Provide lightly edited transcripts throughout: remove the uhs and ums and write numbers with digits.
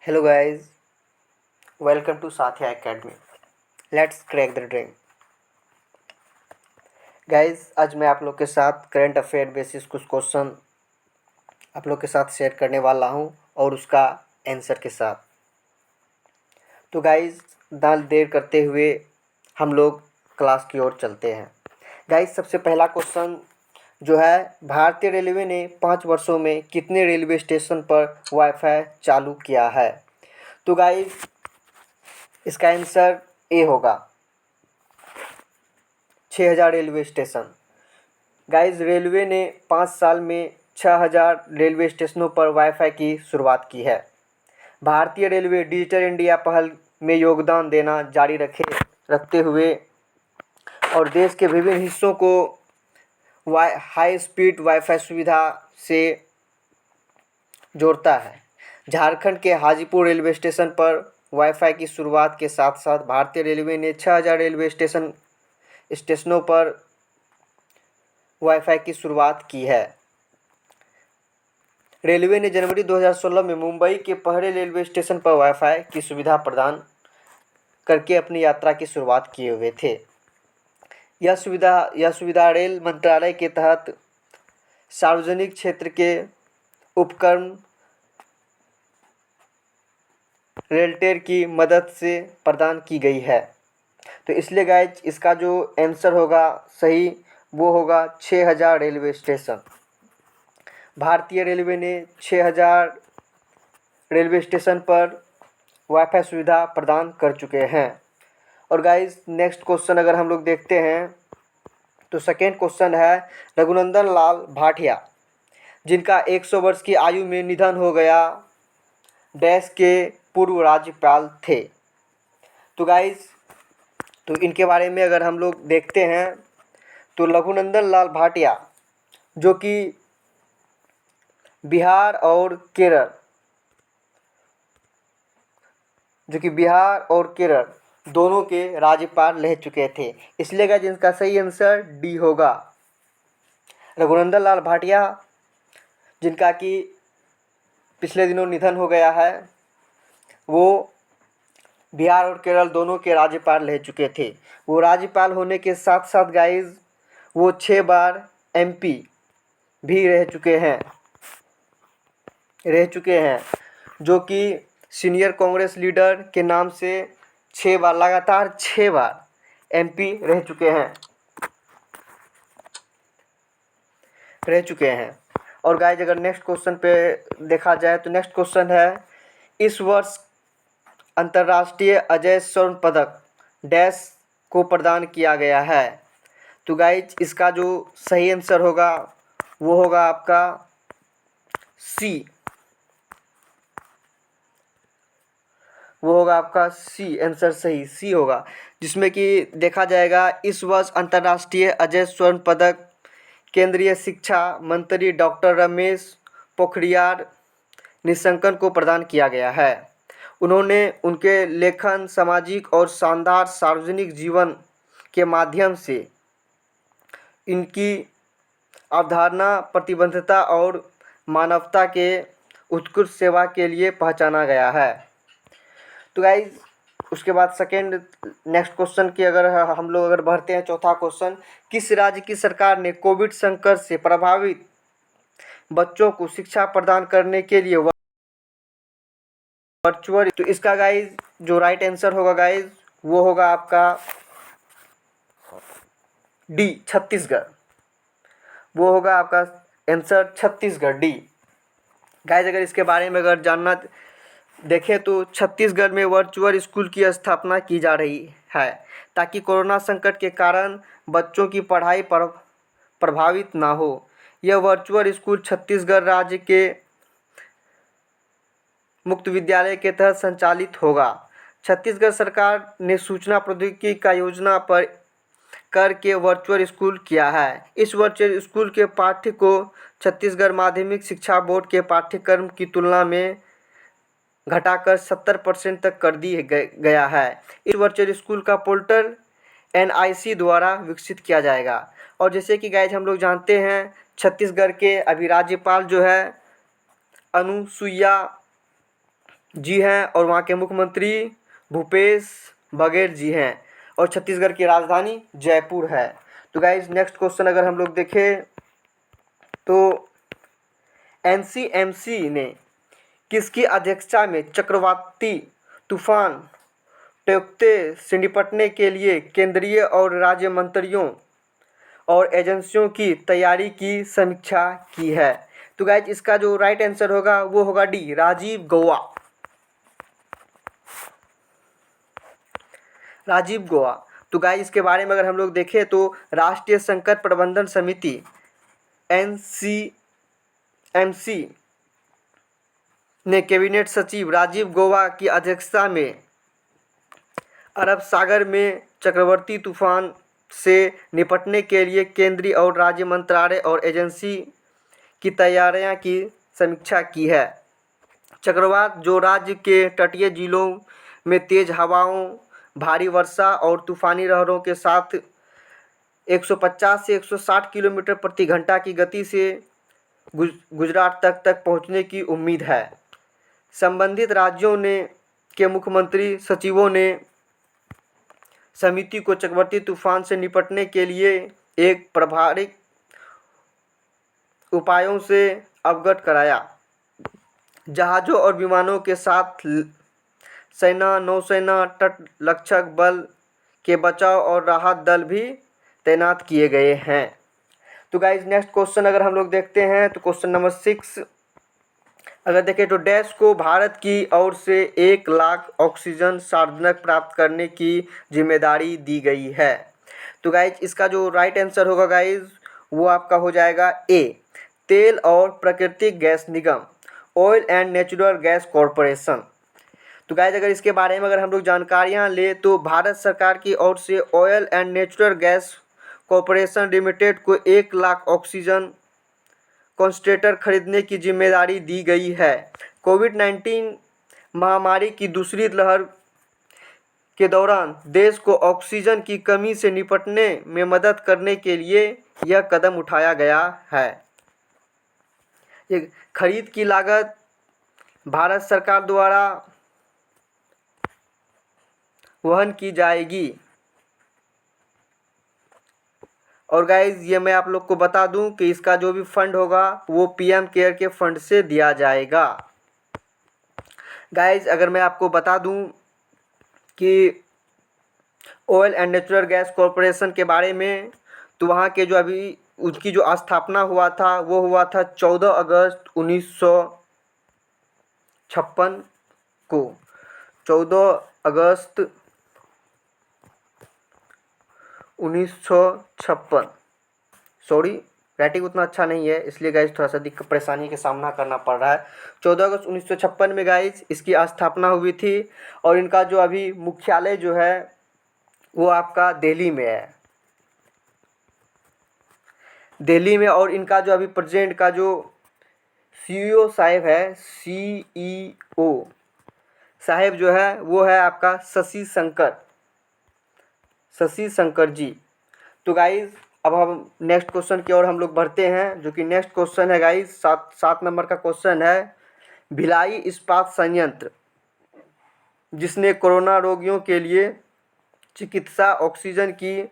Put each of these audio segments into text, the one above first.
Hello guys, welcome to Sathya Academy. Let's crack the dream. Guys आज मैं आप लोग के साथ करंट अफेयर बेसिस कुछ क्वेश्चन आप लोग के साथ शेयर करने वाला हूं और उसका आंसर के साथ। तो गाइस ना देर करते हुए हम लोग क्लास की ओर चलते हैं। गाइस सबसे पहला क्वेश्चन जो है, भारतीय रेलवे ने 5 वर्षों में कितने रेलवे स्टेशन पर वाईफाई चालू किया है? तो गाइस इसका आंसर ए होगा, 6000 रेलवे स्टेशन। गाइस रेलवे ने 5 साल में 6000 रेलवे स्टेशनों पर वाईफाई की शुरुआत की है। भारतीय रेलवे डिजिटल इंडिया पहल में योगदान देना जारी रखते हुए और देश के विभिन्न हिस्सों को हाई स्पीड वाईफाई सुविधा से जोड़ता है। झारखंड के हाजीपुर रेलवे स्टेशन पर वाईफाई की शुरुआत के साथ साथ भारतीय रेलवे ने 6000 रेलवे स्टेशनों पर वाईफाई की शुरुआत की है। रेलवे ने जनवरी 2016 में मुंबई के पहले रेलवे स्टेशन पर वाईफाई की सुविधा प्रदान करके अपनी यात्रा की शुरुआत किए हुए थे। यह सुविधा रेल मंत्रालय के तहत सार्वजनिक क्षेत्र के उपक्रम रेलटेल की मदद से प्रदान की गई है। तो इसलिए गाइज इसका जो आंसर होगा सही वो होगा 6000 रेलवे स्टेशन। भारतीय रेलवे ने 6000 रेलवे स्टेशन पर वाईफाई सुविधा प्रदान कर चुके हैं। और गाइज नेक्स्ट क्वेश्चन अगर हम लोग देखते हैं तो सेकेंड क्वेश्चन है, रघुनंदन लाल भाटिया जिनका 100 वर्ष की आयु में निधन हो गया, देश के पूर्व राज्यपाल थे। तो गाइज तो इनके बारे में अगर हम लोग देखते हैं तो रघुनंदन लाल भाटिया जो कि बिहार और केरल दोनों के राज्यपाल रह चुके थे। इसलिए गाइस इनका सही आंसर डी होगा। रघुनंदन लाल भाटिया जिनका कि पिछले दिनों निधन हो गया है, वो बिहार और केरल दोनों के राज्यपाल रह चुके थे। वो राज्यपाल होने के साथ साथ गाइस वो 6 बार एमपी भी रह चुके हैं जो कि सीनियर कांग्रेस लीडर के नाम से 6 बार लगातार 6 बार एमपी रह चुके हैं। और गाइज अगर नेक्स्ट क्वेश्चन पे देखा जाए तो नेक्स्ट क्वेश्चन है, इस वर्ष अंतर्राष्ट्रीय अजय स्वर्ण पदक डैश को प्रदान किया गया है। तो गाइज इसका जो सही आंसर होगा वो होगा आपका सी, आंसर सही सी होगा, जिसमें कि देखा जाएगा इस वर्ष अंतर्राष्ट्रीय अजय स्वर्ण पदक केंद्रीय शिक्षा मंत्री डॉक्टर रमेश पोखरियाल निशंक को प्रदान किया गया है। उन्होंने उनके लेखन, सामाजिक और शानदार सार्वजनिक जीवन के माध्यम से इनकी अवधारणा, प्रतिबद्धता और मानवता के उत्कृष्ट सेवा के लिए पहचाना गया है। तो गाइज उसके बाद सेकेंड नेक्स्ट क्वेश्चन की अगर हम लोग बढ़ते हैं, चौथा क्वेश्चन, किस राज्य की सरकार ने कोविड संकट से प्रभावित बच्चों को शिक्षा प्रदान करने के लिए वर्चुअल, तो इसका गाइज जो राइट आंसर होगा गाइज वो होगा आपका डी, छत्तीसगढ़। वो होगा आपका आंसर छत्तीसगढ़, डी। गाइज अगर इसके बारे में अगर जानना देखें तो छत्तीसगढ़ में वर्चुअल स्कूल की स्थापना की जा रही है ताकि कोरोना संकट के कारण बच्चों की पढ़ाई पर प्रभावित ना हो। यह वर्चुअल स्कूल छत्तीसगढ़ राज्य के मुक्त विद्यालय के तहत संचालित होगा। छत्तीसगढ़ सरकार ने सूचना प्रौद्योगिकी का योजना पर करके वर्चुअल स्कूल किया है। इस वर्चुअल स्कूल के पाठ्य को छत्तीसगढ़ माध्यमिक शिक्षा बोर्ड के पाठ्यक्रम की तुलना में घटाकर 70% तक कर दी गया है। इस वर्चुअल स्कूल का पोर्टल एनआईसी द्वारा विकसित किया जाएगा। और जैसे कि गाइज हम लोग जानते हैं छत्तीसगढ़ के अभी राज्यपाल जो है अनुसुईया जी हैं और वहाँ के मुख्यमंत्री भूपेश बघेल जी हैं और छत्तीसगढ़ की राजधानी जयपुर है। तो गाइज नेक्स्ट क्वेश्चन अगर हम लोग देखें तो एनसीएमसी ने किसकी अध्यक्षता में चक्रवाती तूफान टोक्ते से निपटने के लिए केंद्रीय और राज्य मंत्रियों और एजेंसियों की तैयारी की समीक्षा की है? तो गाइज इसका जो राइट आंसर होगा वो होगा डी, राजीव गौबा। राजीव गौबा। तो गाइज इसके बारे में अगर हम लोग देखें तो राष्ट्रीय संकट प्रबंधन समिति एनसीएमसी ने कैबिनेट सचिव राजीव गौबा की अध्यक्षता में अरब सागर में चक्रवाती तूफान से निपटने के लिए केंद्रीय और राज्य मंत्रालय और एजेंसी की तैयारियां की समीक्षा की है। चक्रवात जो राज्य के तटीय जिलों में तेज हवाओं, भारी वर्षा और तूफानी लहरों के साथ 150 से 160 किलोमीटर प्रति घंटा की गति से गुजरात तक पहुंचने की उम्मीद है। संबंधित राज्यों ने के मुख्यमंत्री सचिवों ने समिति को चक्रवाती तूफान से निपटने के लिए एक प्रभावी उपायों से अवगत कराया। जहाज़ों और विमानों के साथ सेना, नौसेना, तटरक्षक बल के बचाव और राहत दल भी तैनात किए गए हैं। तो गाइज नेक्स्ट क्वेश्चन अगर हम लोग देखते हैं तो क्वेश्चन नंबर 6 अगर देखें तो डैश को भारत की ओर से 1 लाख ऑक्सीजन सिलेंडर प्राप्त करने की जिम्मेदारी दी गई है। तो गाइज इसका जो राइट आंसर होगा गाइज वो आपका हो जाएगा ए, तेल और प्राकृतिक gas Nigam, oil and natural gas corporation. तो गाइज अगर इसके बारे में अगर हम लोग जानकारियाँ ले तो भारत सरकार की ओर से oil and natural gas corporation limited को 1 लाख ऑक्सीजन कॉन्सेंट्रेटर खरीदने की जिम्मेदारी दी गई है। कोविड-19 महामारी की दूसरी लहर के दौरान देश को ऑक्सीजन की कमी से निपटने में मदद करने के लिए यह कदम उठाया गया है। ये खरीद की लागत भारत सरकार द्वारा वहन की जाएगी। और गाइज ये मैं आप लोग को बता दूं कि इसका जो भी फंड होगा वो पीएम केयर के फंड से दिया जाएगा। गाइज अगर मैं आपको बता दूं कि oil and natural gas corporation के बारे में तो वहाँ के जो अभी उसकी जो स्थापना हुआ था वो हुआ था 14 अगस्त 1956 को। 14 अगस्त 1956। सॉरी राइटिंग उतना अच्छा नहीं है इसलिए गाइज थोड़ा सा दिक्कत परेशानी का सामना करना पड़ रहा है। 14 अगस्त 1956 में गाइज इसकी स्थापना हुई थी और इनका जो अभी मुख्यालय जो है वो आपका दिल्ली में है। दिल्ली में और इनका जो अभी प्रेजेंट का जो सीईओ साहब है, सीईओ साहब जो है वो है आपका शशि शंकर जी। तो गाइज अब हम नेक्स्ट क्वेश्चन की ओर हम लोग बढ़ते हैं जो कि नेक्स्ट क्वेश्चन है गाइज 7 नंबर का क्वेश्चन है। भिलाई इस्पात संयंत्र जिसने कोरोना रोगियों के लिए चिकित्सा ऑक्सीजन की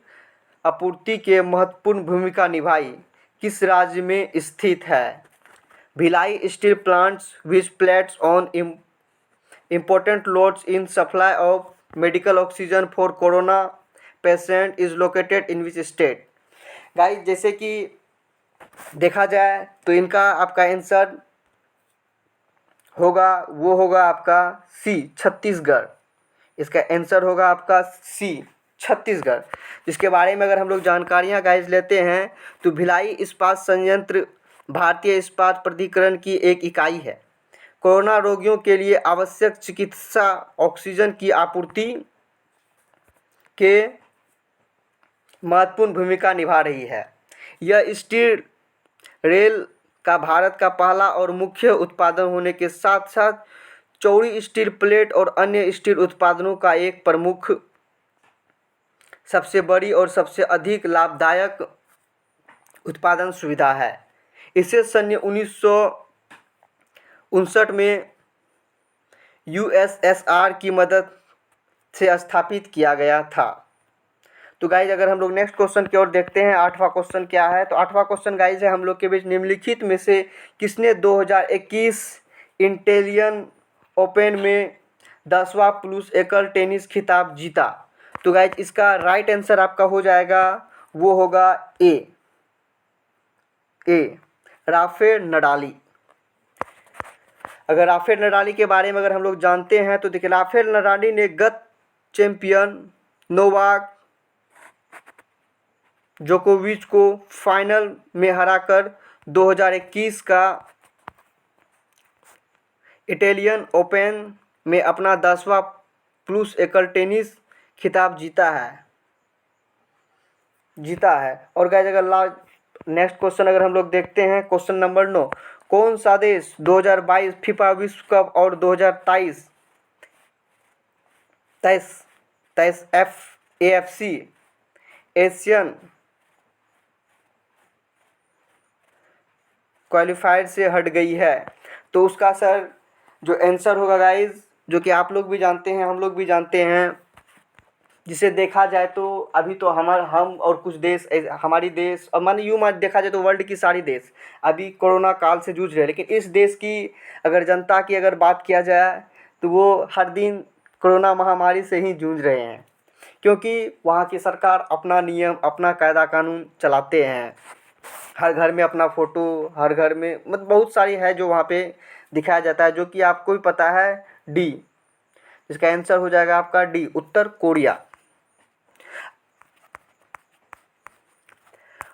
आपूर्ति के महत्वपूर्ण भूमिका निभाई किस राज्य में स्थित है? Bhilai steel plants which plates on important loads in supply of medical oxygen for corona patient is located in which state? Guys जैसे कि देखा जाए तो इनका आपका आंसर होगा वो होगा आपका सी, छत्तीसगढ़। इसका आंसर होगा आपका सी, छत्तीसगढ़। जिसके बारे में अगर हम लोग जानकारियाँ गाइस लेते हैं तो भिलाई इस्पात संयंत्र भारतीय इस्पात प्राधिकरण की एक इकाई है। कोरोना रोगियों के लिए आवश्यक चिकित्सा ऑक्सीजन की आपूर्ति के महत्वपूर्ण भूमिका निभा रही है। यह स्टील रेल का भारत का पहला और मुख्य उत्पादन होने के साथ साथ चौड़ी स्टील प्लेट और अन्य स्टील उत्पादनों का एक प्रमुख, सबसे बड़ी और सबसे अधिक लाभदायक उत्पादन सुविधा है। इसे सन 1959 में यूएसएसआर की मदद से स्थापित किया गया था। तो गाइज अगर हम लोग नेक्स्ट क्वेश्चन की ओर देखते हैं, 8वां क्वेश्चन क्या है, तो 8वां क्वेश्चन गाइज है हम लोग के बीच, निम्नलिखित में से किसने 2021 इंटेलियन ओपन में 10वां पुरुष एकल टेनिस खिताब जीता। तो गाइज इसका राइट आंसर आपका हो जाएगा, वो होगा ए राफेल नडाली। अगर राफेल नडाली के बारे में अगर हम लोग जानते हैं तो देखिए, राफेल नडाली ने गत चैंपियन नोवाक जोकोविच को फाइनल में हराकर 2021 का इटालियन ओपन में अपना 10वां पुरुष एकल टेनिस खिताब जीता है। और गाइस अगर नेक्स्ट क्वेश्चन अगर हम लोग देखते हैं, क्वेश्चन नंबर 9, कौन सा देश 2022 फीफा विश्व कप और 2023 AFC एशियन क्वालिफायर से हट गई है? तो उसका सर जो आंसर होगा गाइज, जो कि आप लोग भी जानते हैं, हम लोग भी जानते हैं, जिसे देखा जाए तो अभी तो हम और कुछ देश, हमारी देश और मान यूँ मान देखा जाए तो वर्ल्ड की सारी देश अभी कोरोना काल से जूझ रहे हैं, लेकिन इस देश की अगर जनता की अगर बात किया जाए तो वो हर दिन कोरोना महामारी से ही जूझ रहे हैं, क्योंकि वहाँ की सरकार अपना नियम, अपना कायदा कानून चलाते हैं। हर घर में अपना फ़ोटो, हर घर में मतलब बहुत सारी है जो वहाँ पे दिखाया जाता है, जो कि आपको भी पता है, डी। इसका आंसर हो जाएगा आपका डी, उत्तर कोरिया।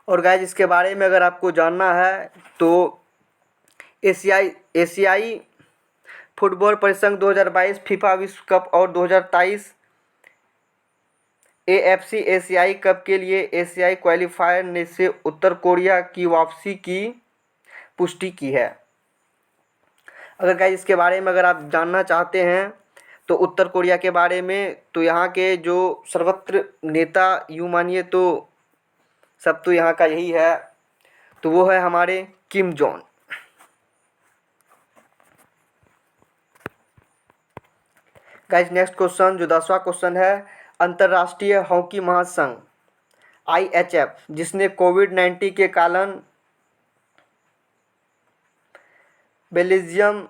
और गाइस इसके बारे में अगर आपको जानना है तो एशियाई फुटबॉल परिसंघ 2022 फीफा विश्व कप और 2023 AFC एशियाई कप के लिए एशियाई क्वालिफायर ने से उत्तर कोरिया की वापसी की पुष्टि की है। अगर गाइस इसके बारे में अगर आप जानना चाहते हैं तो उत्तर कोरिया के बारे में, तो यहाँ के जो सर्वत्र नेता यूँ मानिए तो सब तो यहाँ का यही है, तो वो है हमारे Kim Jong. Guys next question जो 10वां क्वेश्चन है, अंतर्राष्ट्रीय हॉकी महासंघ IHF, जिसने कोविड-19 के कारण बेल्जियम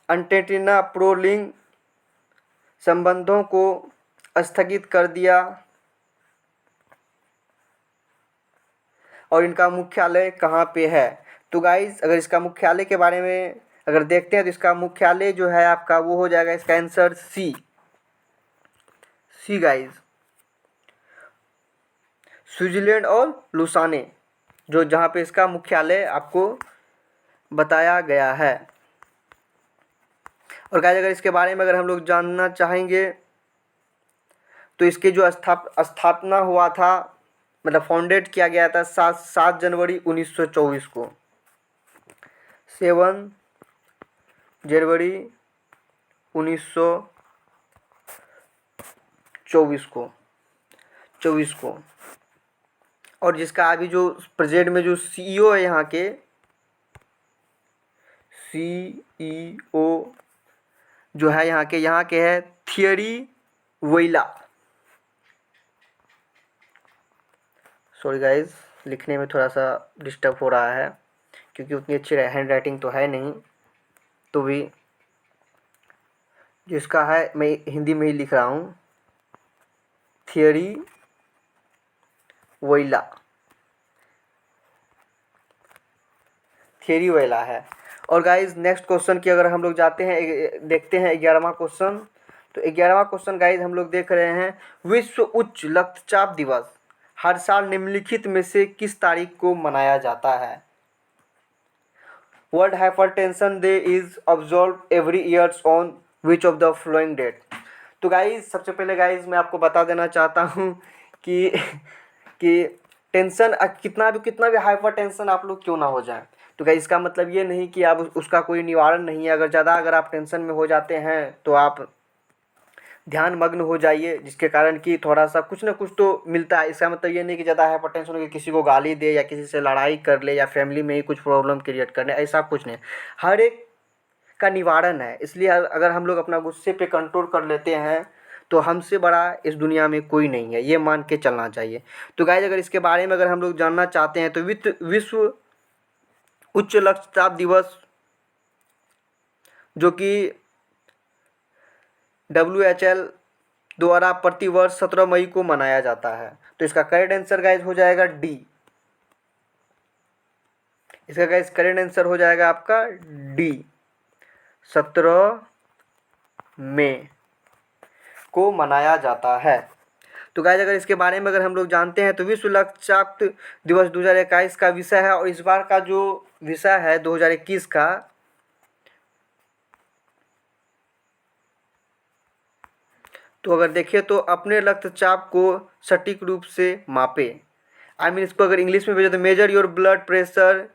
अर्जेंटीना प्रो लीग संबंधों को स्थगित कर दिया और इनका मुख्यालय कहाँ पे है? तो गाइस अगर इसका मुख्यालय के बारे में अगर देखते हैं तो इसका मुख्यालय जो है आपका वो हो जाएगा, इसका आंसर सी गाइस, स्विट्जरलैंड और लुसाने, जो जहाँ पे इसका मुख्यालय आपको बताया गया है। और गाइस अगर इसके बारे में अगर हम लोग जानना चाहेंगे तो इसके जो स्थापना हुआ था, मतलब फाउंडेड किया गया था 7 जनवरी 1924 को, 7 जनवरी 1924 को। और जिसका अभी जो प्रेजेंट में जो CEO है यहाँ के, CEO जो है यहाँ के है थियरी वोइला। सॉरी गाइज, लिखने में थोड़ा सा डिस्टर्ब हो रहा है क्योंकि उतनी अच्छी हैंड राइटिंग तो है नहीं, तो भी जिसका है मैं हिंदी में ही लिख रहा हूँ, थियरी वोइला है। और गाइज नेक्स्ट क्वेश्चन की अगर हम लोग जाते हैं, देखते हैं 11वां क्वेश्चन। तो 11वां क्वेश्चन गाइज हम लोग देख रहे हैं, विश्व उच्च रक्तचाप दिवस हर साल निम्नलिखित में से किस तारीख को मनाया जाता है? World hypertension day is observe every years on which of the following date? तो गाइज सबसे पहले गाइज मैं आपको बता देना चाहता हूँ कि टेंशन कितना भी हाइपर टेंशन आप लोग क्यों ना हो जाए, तो गाइज इसका मतलब ये नहीं कि आप उसका कोई निवारण नहीं है। अगर आप टेंशन में हो जाते हैं तो आप ध्यान मग्न हो जाइए, जिसके कारण कि थोड़ा सा कुछ ना कुछ तो मिलता है। इसका मतलब ये नहीं कि ज़्यादा हाइपरटेंशन हो कि किसी को गाली दे या किसी से लड़ाई कर ले या फैमिली में ही कुछ प्रॉब्लम क्रिएट कर ले, ऐसा कुछ नहीं। हर एक का निवारण है। इसलिए अगर हम लोग अपना गुस्से पे कंट्रोल कर लेते हैं तो हमसे बड़ा इस दुनिया में कोई नहीं है, ये मान के चलना चाहिए। तो गाइस अगर इसके बारे में अगर हम लोग जानना चाहते हैं तो विश्व उच्च रक्तचाप दिवस जो कि WHL द्वारा प्रतिवर्ष 17 मई को मनाया जाता है। तो इसका करेक्ट आंसर गाइस हो जाएगा डी। इसका गाइस करेक्ट आंसर हो जाएगा आपका डी, 17 मई को मनाया जाता है। तो गाइस अगर इसके बारे में अगर हम लोग जानते हैं तो विश्व रक्तचाप दिवस 2021 का विषय है, और इस बार का जो विषय है 2021 का, तो अगर देखिए तो अपने रक्तचाप को सटीक रूप से मापे। इसको अगर इंग्लिश में भेजे तो मेजर योर ब्लड प्रेशर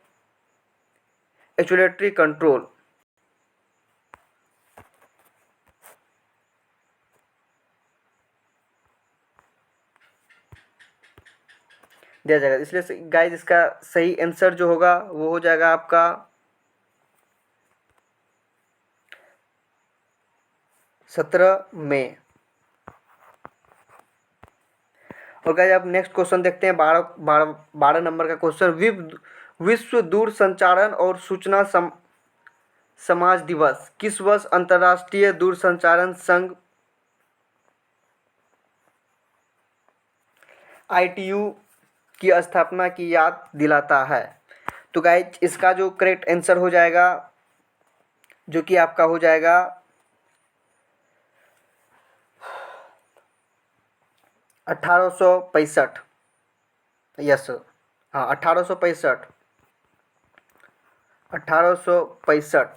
एक्चुलेटरी कंट्रोल दिया जाएगा। इसलिए गाइस इसका सही आंसर जो होगा वो हो जाएगा आपका 17 मई। और गाइस अब नेक्स्ट क्वेश्चन देखते हैं, 12 नंबर का क्वेश्चन। विश्व दूरसंचारण और सूचना समाज दिवस किस वर्ष अंतर्राष्ट्रीय दूरसंचारण संघ ITU की स्थापना की याद दिलाता है? तो गाइस इसका जो करेक्ट आंसर हो जाएगा जो कि आपका हो जाएगा 1865। यस, हाँ 1865, 1865,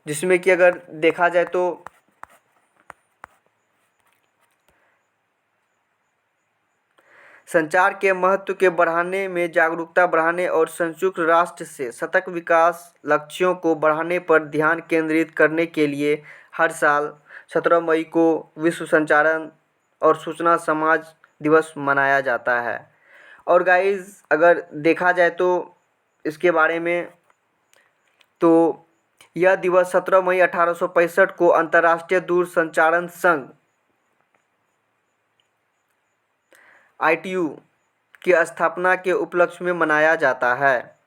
जिसमें कि अगर देखा जाए तो संचार के महत्व के बढ़ाने में जागरूकता बढ़ाने और संयुक्त राष्ट्र से सतत विकास लक्ष्यों को बढ़ाने पर ध्यान केंद्रित करने के लिए हर साल 17 मई को विश्व संचारण और सूचना समाज दिवस मनाया जाता है। और गाइस अगर देखा जाए तो इसके बारे में, तो यह दिवस 17 मई 1865 को अंतर्राष्ट्रीय दूरसंचारण संघ ITU की स्थापना के उपलक्ष्य में मनाया जाता है।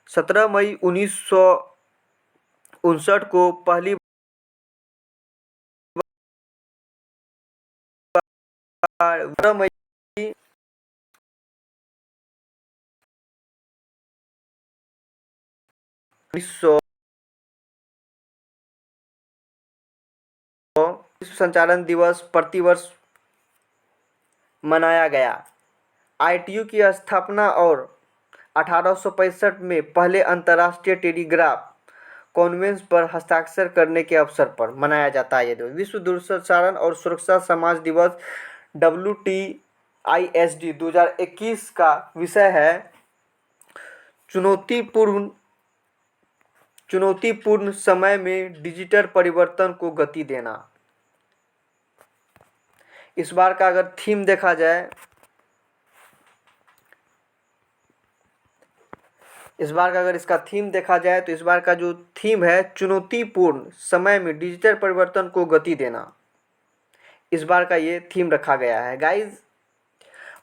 17 मई 1959 को पहली बार 12 मई 1900 विश्व संचालन दिवस प्रतिवर्ष मनाया गया। ITU की स्थापना और 1865 में पहले अंतर्राष्ट्रीय टेलीग्राफ कॉन्वेंस पर हस्ताक्षर करने के अवसर पर मनाया जाता है ये दिवस। विश्व दूरसंचारण और सुरक्षा समाज दिवस WTISD 2021 का विषय है चुनौतीपूर्ण समय में डिजिटल परिवर्तन को गति देना। इस बार का अगर थीम देखा जाए, इस बार का अगर इसका थीम देखा जाए तो इस बार का जो थीम है चुनौतीपूर्ण समय में डिजिटल परिवर्तन को गति देना, इस बार का ये थीम रखा गया है गाइज।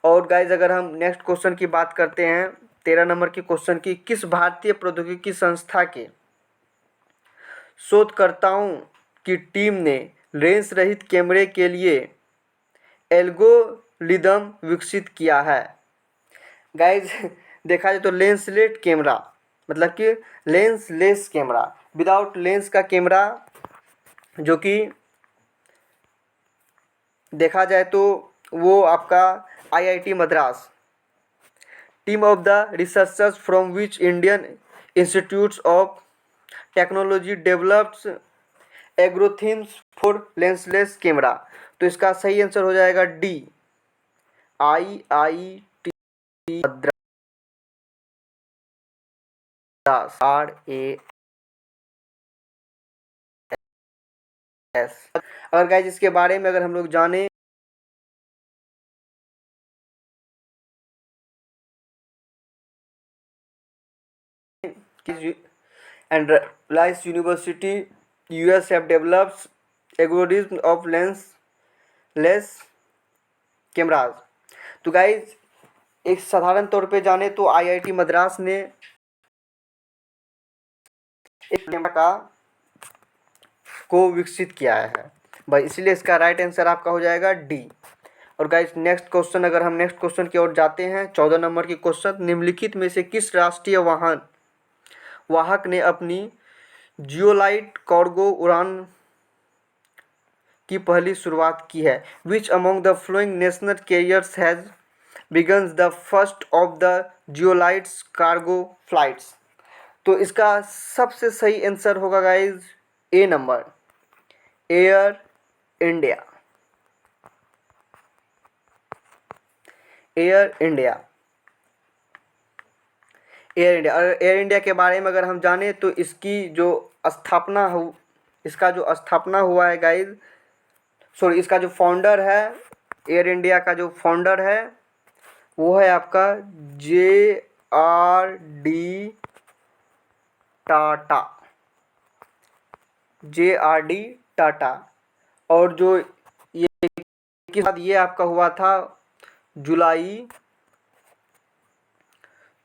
और गाइज अगर हम नेक्स्ट क्वेश्चन की बात करते हैं 13 नंबर की क्वेश्चन की, किस भारतीय प्रौद्योगिकी संस्था के शोधकर्ताओं की टीम ने लेंस रहित कैमरे के लिए एल्गोरिदम विकसित किया है? गाइज देखा जाए तो लेंसलेस कैमरा मतलब कि लेंसलेस कैमरा, विदाउट लेंस का कैमरा, जो कि देखा जाए तो वो आपका IIT Madras team of the researchers from which Indian institutes of technology develops algorithms for lensless camera. तो इसका सही आंसर हो जाएगा डी, IIT मद्रास, RAS। अगर गाइज इसके बारे में अगर हम लोग जाने कि and Rice University, US have developed algorithm of lens cameras. तो गाइज एक साधारण तौर पे जाने तो आईआईटी मद्रास ने एक कैमरा का को विकसित किया है भाई, इसलिए इसका राइट आंसर आपका हो जाएगा डी। और गाइज नेक्स्ट क्वेश्चन, अगर हम नेक्स्ट क्वेश्चन की ओर जाते हैं, 14 नंबर की क्वेश्चन, निम्नलिखित में से किस राष्ट्रीय वाहक ने अपनी जियोलाइट कार्गो उड़ान की पहली शुरुआत की है? Which among the following national carriers has begins the first of the zeolites cargo flights? तो इसका सबसे सही आंसर होगा guys A number, Air India. Air India. Air India के बारे में अगर हम जाने तो इसकी जो स्थापना हुआ है गाइज, सॉरी, इसका जो फाउंडर है, एयर इंडिया का जो फाउंडर है वो है आपका जे.आर.डी. टाटा। जे.आर.डी. टाटा। और जो ये के साथ ये आपका हुआ था जुलाई,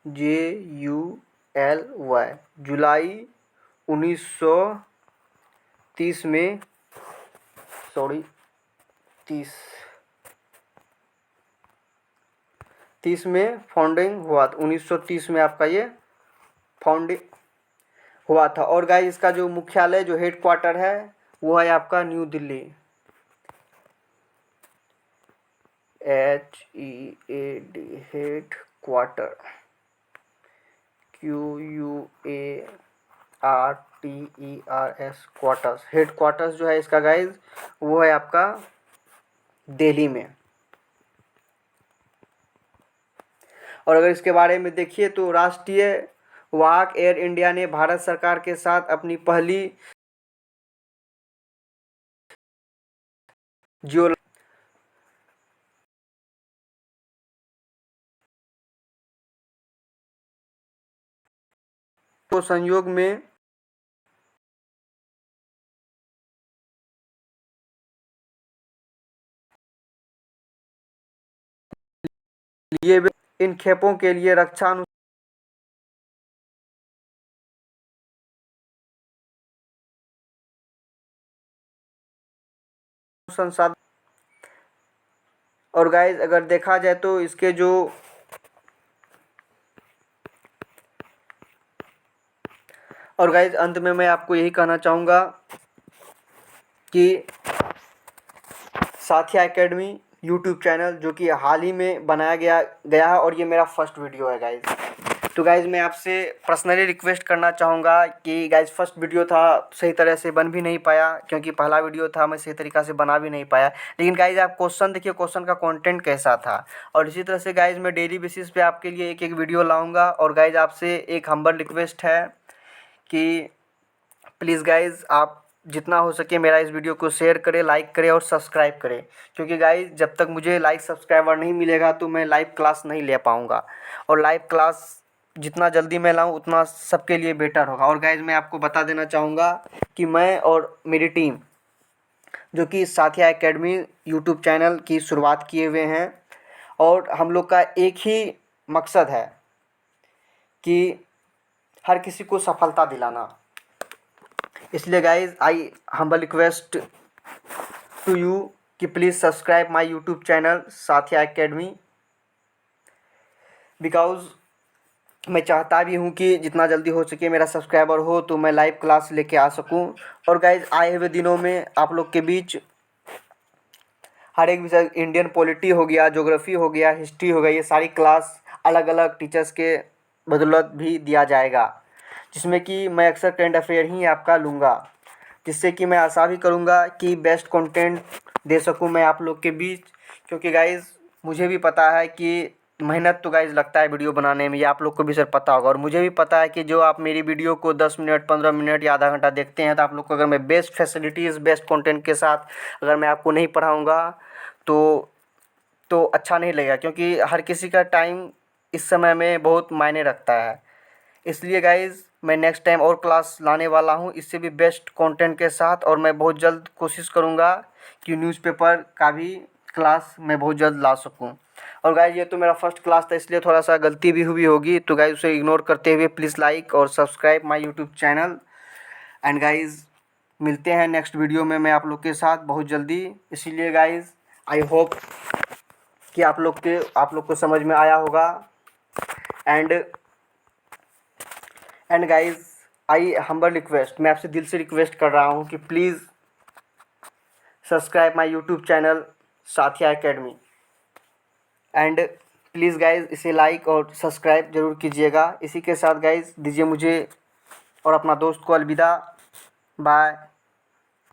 JULY, जुलाई 1930 में, सॉरी 30 में फाउंडिंग हुआ था। 1930 में आपका ये फाउंडिंग हुआ था। और गाइस इसका जो मुख्यालय, जो हेड क्वार्टर है वो है आपका new Delhi, HEAD, head quarter, QUARTERS, quarters. Head quarters जो है इसका गाइज वो है आपका दिल्ली में। और अगर इसके बारे में देखिए तो राष्ट्रीय वाहक एयर इंडिया ने भारत सरकार के साथ अपनी पहली जियो को संयोग में लिए इन खेपों के लिए रक्षा संसाधन। और गाइज अगर देखा जाए तो इसके जो और गाइज अंत में मैं आपको यही कहना चाहूँगा कि साथिया एकेडमी यूट्यूब चैनल जो कि हाल ही में बनाया गया है और ये मेरा फर्स्ट वीडियो है गाइज। तो गाइज़ मैं आपसे पर्सनली रिक्वेस्ट करना चाहूँगा कि गाइज़ फर्स्ट वीडियो था, सही तरह से बन भी नहीं पाया क्योंकि पहला वीडियो था, मैं सही तरीक़ा से बना भी नहीं पाया। लेकिन गाइज़ आप क्वेश्चन देखिए, क्वेश्चन का कंटेंट कैसा था। और इसी तरह से गाइज़ मैं डेली बेसिस पे आपके लिए एक एक वीडियो लाऊँगा। और गाइज़ आपसे एक हम्बल रिक्वेस्ट है कि प्लीज़ गाइज़ आप जितना हो सके मेरा इस वीडियो को शेयर करें, लाइक करें और सब्सक्राइब करें। क्योंकि गाइज़ जब तक मुझे लाइक सब्सक्राइबर नहीं मिलेगा तो मैं लाइव क्लास नहीं ले पाऊँगा। और लाइव क्लास जितना जल्दी मैं लाऊँ उतना सबके लिए बेटर होगा। और गाइज़ मैं आपको बता देना चाहूँगा कि मैं और मेरी टीम जो कि साथिया एकेडमी यूट्यूब चैनल की शुरुआत किए हुए हैं, और हम लोग का एक ही मकसद है कि हर किसी को सफलता दिलाना। इसलिए guys I humble request to you कि please subscribe my YouTube channel Sathiya academy, because मैं चाहता भी हूँ कि जितना जल्दी हो सके मेरा सब्सक्राइबर हो तो मैं लाइव क्लास लेके आ सकूँ। और गाइज़ आए हुए दिनों में आप लोग के बीच हर एक विषय, इंडियन पॉलिटी हो गया, ज्योग्राफी हो गया, हिस्ट्री हो गया, ये सारी क्लास अलग अलग टीचर्स के बदौलत भी दिया जाएगा, जिसमें कि मैं अक्सर करंट अफेयर ही आपका लूँगा, जिससे कि मैं आशा भी करूँगा कि बेस्ट कंटेंट दे सकूँ मैं आप लोग के बीच। क्योंकि गाइज़ मुझे भी पता है कि मेहनत तो गाइज़ लगता है वीडियो बनाने में, ये आप लोग को भी सर पता होगा। और मुझे भी पता है कि जो आप मेरी वीडियो को 10 मिनट, 15 मिनट या आधा घंटा देखते हैं, तो आप लोग को अगर मैं बेस्ट फैसिलिटीज़, बेस्ट कंटेंट के साथ अगर मैं आपको नहीं पढ़ाऊँगा तो अच्छा नहीं लगेगा। क्योंकि हर किसी का टाइम इस समय में बहुत मायने रखता है। इसलिए गाइज़ मैं नेक्स्ट टाइम और क्लास लाने वाला हूँ इससे भी बेस्ट कंटेंट के साथ, और मैं बहुत जल्द कोशिश करूँगा कि न्यूज़पेपर का भी क्लास मैं बहुत जल्द ला सकूँ। और गाइज ये तो मेरा फर्स्ट क्लास था इसलिए थोड़ा सा गलती भी हुई होगी, तो गाइज उसे इग्नोर करते हुए प्लीज़ लाइक और subscribe my YouTube channel. And guys मिलते हैं नेक्स्ट वीडियो में मैं आप लोग के साथ बहुत जल्दी। इसीलिए गाइज आई होप कि आप लोग को समझ में आया होगा। And guys I humble request, मैं आपसे दिल से रिक्वेस्ट कर रहा हूँ कि please subscribe my YouTube channel Sathiya academy. And please guys इसे लाइक और सब्सक्राइब ज़रूर कीजिएगा। इसी के साथ गाइज दीजिए मुझे और अपना दोस्त को अलविदा। बाय।